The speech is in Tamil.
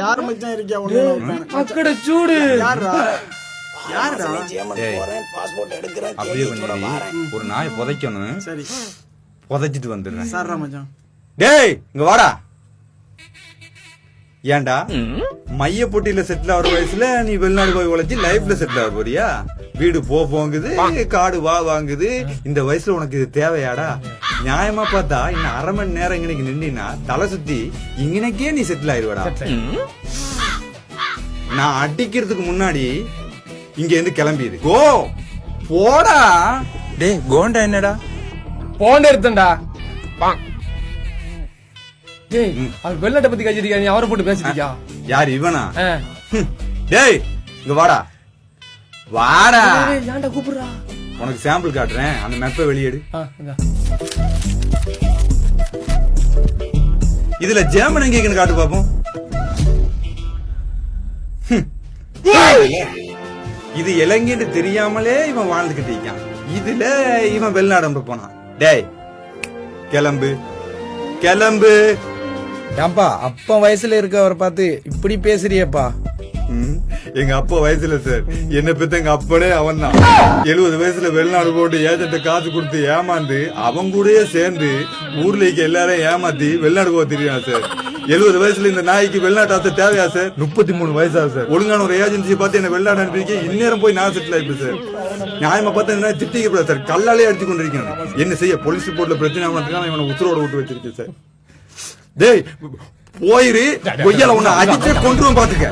யாரு மச்சான் இருக்கியா ஒண்ணு அக்கட சூடு அப்படியே பண்ணி ஒரு நாயை புதைக்கணும். சரி புதைச்சிட்டு வந்துடுறேன். சார்ரா மச்சான். டேய் இங்க வாடா. ஏன்டா மைய போட்டியில செட்டில் ஆகிற வயசுல நீ வெளிநாடு போய் உழைச்சி லைஃப்ல செட்டில் ஆக போறியா? வீடு போங்குது, காடு வாங்குது. இந்த வயசுல உனக்கு இது தேவையாடா? நியாயமா பார்த்தா இன்னும் அரை மணி நேரம் இங்கனைக்கு நின்னா தலை சுத்தி இங்கனைக்கே நீ செட்டில் ஆயிடுவாடா. நான் அடிக்கிறதுக்கு முன்னாடி இங்க இருந்து கிளம்பிடு. கோ போடா. டேய் கோண்டா என்னடா? போண்ட எடுத்தா வெள்ளாட்ட பத்தி கழிச்சிருக்கா? நீ அவரை போட்டு பேசிட்டியா? யார் இவனா? டேய் இங்க வாடா வாடா. ஏன்டா கூப்பிடுறா? உனக்கு சாம்பிள் காட்டுறேன். அந்த மெப்பை வெளியேடு. இதுல ஜெர்மன் எங்கேன்னு காட்டு பாப்போம். இது இலங்கைன்னு தெரியாமலே இவன் வாழ்ந்துகிட்டு இருக்கான். இதுல இவன் வெளிநாடு போனான். டேய் கிளம்பு கிளம்பு. ஏன்பா அப்ப வயசுல இருக்கவரை பார்த்து இப்படி பேசுறியப்பா? எங்க அப்பா வயசுல சார் என்ன பெத்த எங்க அப்பனே அவன் தான். 70 வயசுல வெளிநாடு போட்டு ஏஜென்ட் காசு கொடுத்து ஏமாந்து அவன் கூடயே சேர்ந்து ஊர்ல இருக்க எல்லாரும் ஏமாத்தி வெளிநாடு போக தெரியும் சார். 70 வயசுல இந்த நாய்க்கு வெளிநாட்டு ஆசை தேவையா சார்? 33 வயசா சார். ஒழுங்கான ஒரு ஏஜென்சி பார்த்து என்ன வெளிநாடு அனுப்பியிருக்கேன். இந்நேரம் போய் நான் செட்டில் ஆயிப்பேன் சார். நியாயமா பார்த்தா திட்டிக்கப்படாது சார். கல்லாலே அடிச்சு கொண்டிருக்கேன். என்ன செய்ய? போலீஸ் ரிப்போர்ட்ல பிரச்சனை ஆகணும். இவனை உத்தரவோட விட்டு வச்சிருக்கேன் சார். டேய் போயிரு. கொய்யால உன்னை அடிச்சு கொண்டுருவோம் பாத்துக்க.